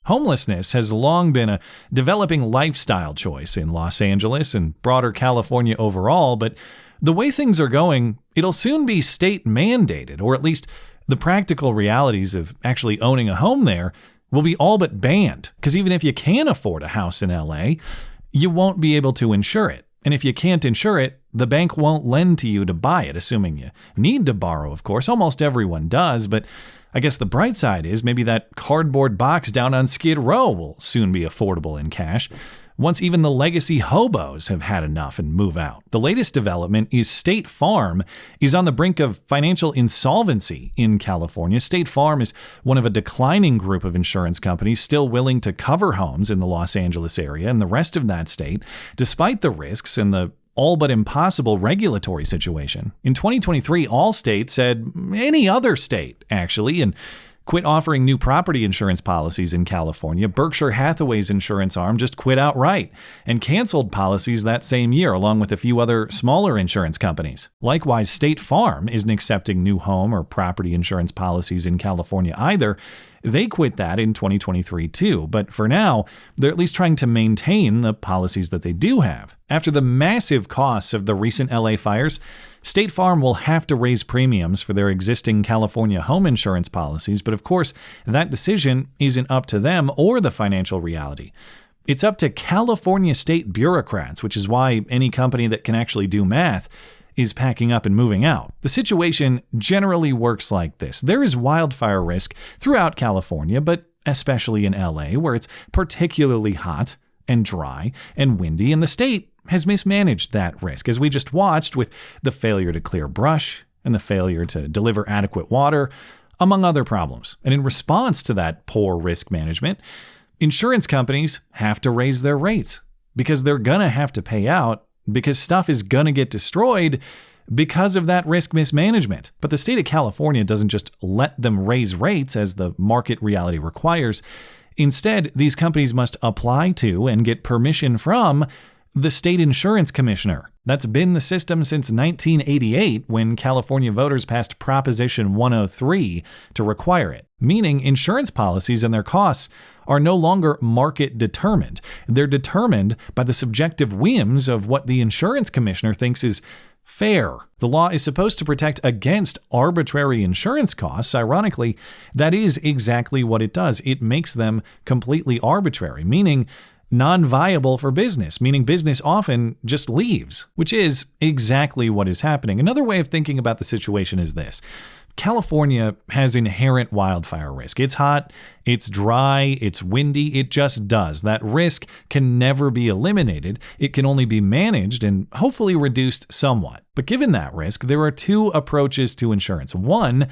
Homelessness has long been a developing lifestyle choice in Los Angeles and broader California overall, but the way things are going, it'll soon be state mandated, or at least the practical realities of actually owning a home there will be all but banned. Because even if you can afford a house in LA, you won't be able to insure it. And if you can't insure it, the bank won't lend to you to buy it, assuming you need to borrow, of course. Almost everyone does, but I guess the bright side is maybe that cardboard box down on Skid Row will soon be affordable in cash, once even the legacy hobos have had enough and move out. The latest development is State Farm is on the brink of financial insolvency in California. State Farm is one of a declining group of insurance companies still willing to cover homes in the Los Angeles area and the rest of that state, despite the risks and the all but impossible regulatory situation. In 2023, Allstate said any other state, actually, and quit offering new property insurance policies in California. Berkshire Hathaway's insurance arm just quit outright and canceled policies that same year, along with a few other smaller insurance companies. Likewise, State Farm isn't accepting new home or property insurance policies in California either. They quit that in 2023 too, but for now, they're at least trying to maintain the policies that they do have. After the massive costs of the recent LA fires, State Farm will have to raise premiums for their existing California home insurance policies, but of course, that decision isn't up to them or the financial reality. It's up to California state bureaucrats, which is why any company that can actually do math is packing up and moving out. The situation generally works like this. There is wildfire risk throughout California, but especially in LA, where it's particularly hot and dry and windy, and the state has mismanaged that risk, as we just watched with the failure to clear brush and the failure to deliver adequate water, among other problems. And in response to that poor risk management, insurance companies have to raise their rates because they're going to have to pay out because stuff is going to get destroyed because of that risk mismanagement. But the state of California doesn't just let them raise rates as the market reality requires. Instead, these companies must apply to and get permission from the state insurance commissioner. That's been the system since 1988 when California voters passed Proposition 103 to require it, meaning insurance policies and their costs are no longer market determined. They're determined by the subjective whims of what the insurance commissioner thinks is fair. The law is supposed to protect against arbitrary insurance costs. Ironically, that is exactly what it does. It makes them completely arbitrary, meaning non-viable for business, meaning business often just leaves, which is exactly what is happening. Another way of thinking about the situation is this. California has inherent wildfire risk. It's hot, it's dry, it's windy, it just does. That risk can never be eliminated. It can only be managed and hopefully reduced somewhat. But given that risk, there are two approaches to insurance. One,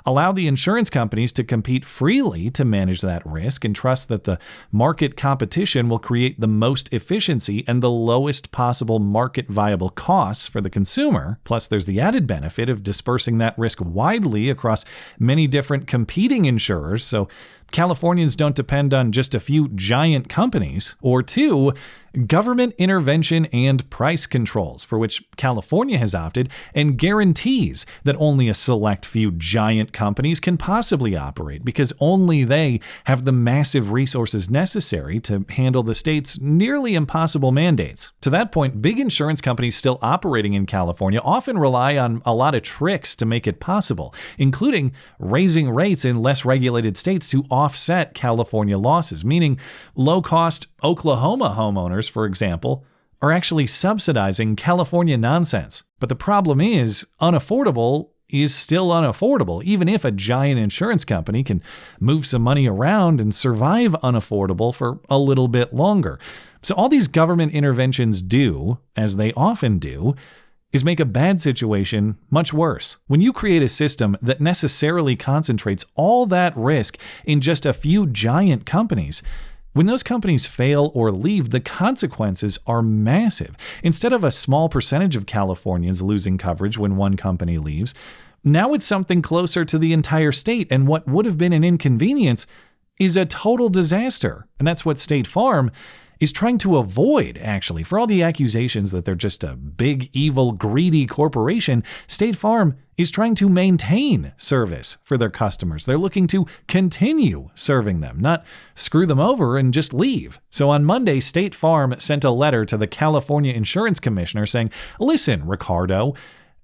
allow the insurance companies to compete freely to manage that risk and trust that the market competition will create the most efficiency and the lowest possible market viable costs for the consumer. Plus, there's the added benefit of dispersing that risk widely across many different competing insurers, so Californians don't depend on just a few giant companies. Or two, government intervention and price controls, for which California has opted, and guarantees that only a select few giant companies can possibly operate because only they have the massive resources necessary to handle the state's nearly impossible mandates. To that point, big insurance companies still operating in California often rely on a lot of tricks to make it possible, including raising rates in less regulated states to offset California losses, meaning low-cost Oklahoma homeowners, for example, are actually subsidizing California nonsense. But the problem is, unaffordable is still unaffordable, even if a giant insurance company can move some money around and survive unaffordable for a little bit longer. So all these government interventions do, as they often do, is make a bad situation much worse. When you create a system that necessarily concentrates all that risk in just a few giant companies, when those companies fail or leave, the consequences are massive. Instead of a small percentage of Californians losing coverage when one company leaves, now it's something closer to the entire state, and what would have been an inconvenience is a total disaster. And that's what State Farm is trying to avoid, actually. For all the accusations that they're just a big, evil, greedy corporation, State Farm is trying to maintain service for their customers. They're looking to continue serving them, not screw them over and just leave. So on Monday, State Farm sent a letter to the California Insurance Commissioner saying, listen, Ricardo,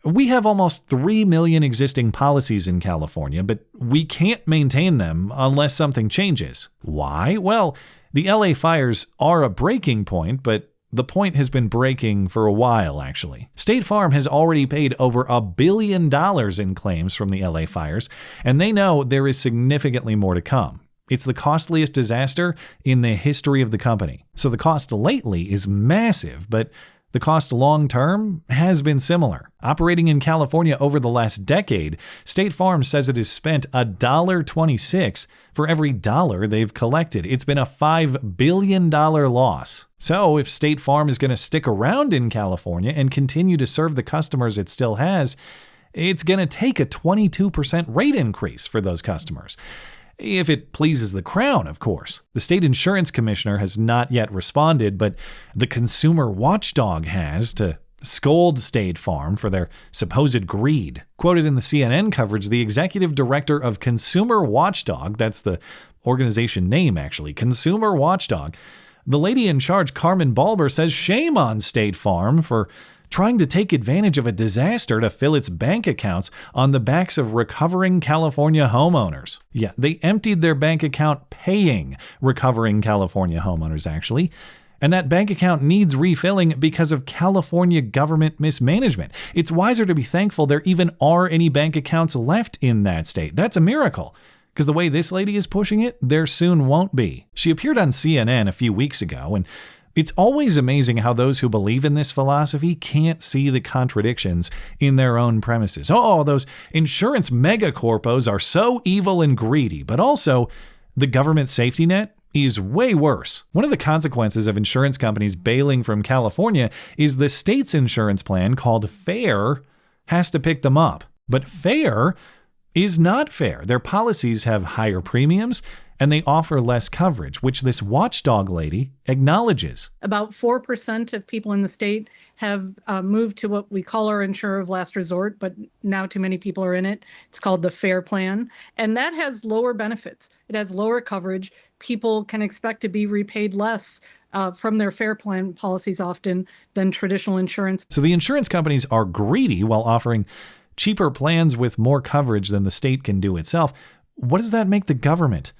we have almost 3 million existing policies in California, but we can't maintain them unless something changes. Why? Well, the LA fires are a breaking point, but the point has been breaking for a while, actually. State Farm has already paid over $1 billion in claims from the LA fires, and they know there is significantly more to come. It's the costliest disaster in the history of the company. So the cost lately is massive, but the cost long-term has been similar. Operating in California over the last decade, State Farm says it has spent $1.26 for every dollar they've collected. It's been a $5 billion loss. So if State Farm is going to stick around in California and continue to serve the customers it still has, it's going to take a 22% rate increase for those customers. If it pleases the Crown, of course. The state insurance commissioner has not yet responded, but the consumer watchdog has to scold State Farm for their supposed greed. Quoted in the CNN coverage, the executive director of Consumer Watchdog, that's the organization name actually, Consumer Watchdog, the lady in charge, Carmen Balber, says shame on State Farm for trying to take advantage of a disaster to fill its bank accounts on the backs of recovering California homeowners. Yeah, they emptied their bank account paying recovering California homeowners, actually. And that bank account needs refilling because of California government mismanagement. It's wiser to be thankful there even are any bank accounts left in that state. That's a miracle. Because the way this lady is pushing it, there soon won't be. She appeared on CNN a few weeks ago, and it's always amazing how those who believe in this philosophy can't see the contradictions in their own premises. Oh, those insurance megacorpos are so evil and greedy, but also the government safety net is way worse. One of the consequences of insurance companies bailing from California is the state's insurance plan called FAIR has to pick them up. But FAIR is not fair. Their policies have higher premiums and they offer less coverage, which this watchdog lady acknowledges. About 4% of people in the state have moved to what we call our insurer of last resort, but now too many people are in it. It's called the FAIR plan, and that has lower benefits. It has lower coverage. People can expect to be repaid less from their FAIR plan policies often than traditional insurance. So the insurance companies are greedy while offering cheaper plans with more coverage than the state can do itself. What does that make the government?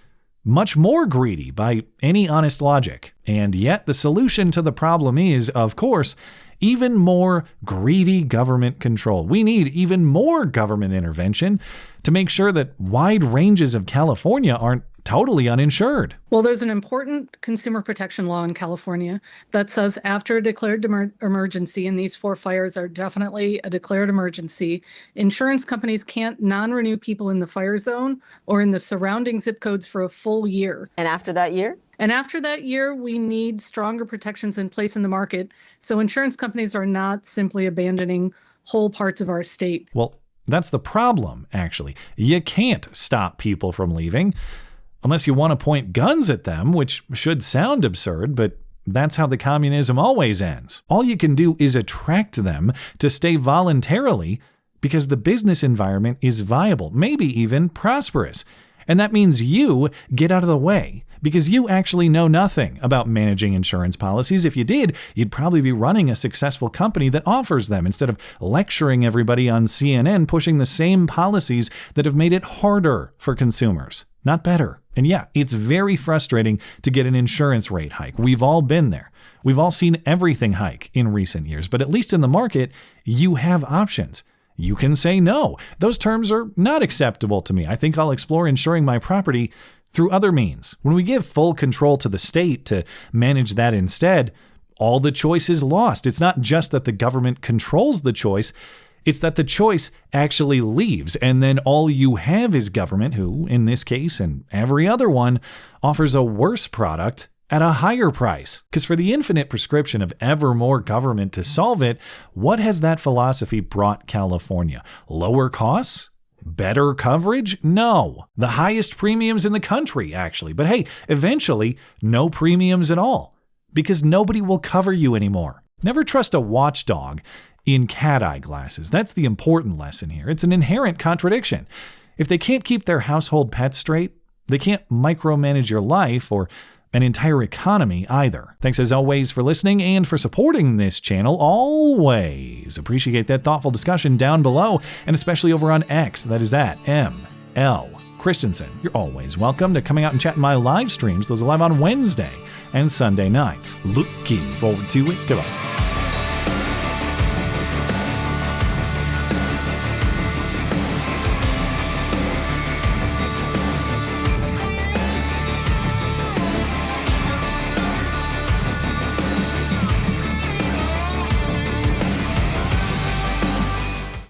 Much more greedy by any honest logic. And yet the solution to the problem is, of course, even more greedy government control. We need even more government intervention to make sure that wide ranges of California aren't totally uninsured. Well, there's an important consumer protection law in California that says after a declared emergency, and these 4 fires are definitely a declared emergency, insurance companies can't non-renew people in the fire zone or in the surrounding zip codes for a full year. And after that year? And after that year, we need stronger protections in place in the market. So insurance companies are not simply abandoning whole parts of our state. Well, that's the problem, actually. You can't stop people from leaving unless you want to point guns at them, which should sound absurd, but that's how the communism always ends. All you can do is attract them to stay voluntarily because the business environment is viable, maybe even prosperous. And that means you get out of the way because you actually know nothing about managing insurance policies. If you did, you'd probably be running a successful company that offers them instead of lecturing everybody on CNN pushing the same policies that have made it harder for consumers, not better. And yeah, it's very frustrating to get an insurance rate hike. We've all been there. We've all seen everything hike in recent years, but at least in the market, you have options. You can say no. Those terms are not acceptable to me. I think I'll explore insuring my property through other means. When we give full control to the state to manage that instead, all the choice is lost. It's not just that the government controls the choice, it's that the choice actually leaves, and then all you have is government who, in this case and every other one, offers a worse product at a higher price. Because for the infinite prescription of ever more government to solve it, what has that philosophy brought California? Lower costs? Better coverage? No. The highest premiums in the country, actually. But hey, eventually, no premiums at all. because nobody will cover you anymore. Never trust a watchdog in cat eye glasses. That's the important lesson here. It's an inherent contradiction. If they can't keep their household pets straight, they can't micromanage your life or an entire economy either. Thanks as always for listening and for supporting this channel. Always appreciate that thoughtful discussion down below, and especially over on X. That is at ML Christiansen. You're always welcome to coming out and chatting my live streams. Those are live on Wednesday and Sunday nights. Looking forward to it. Goodbye.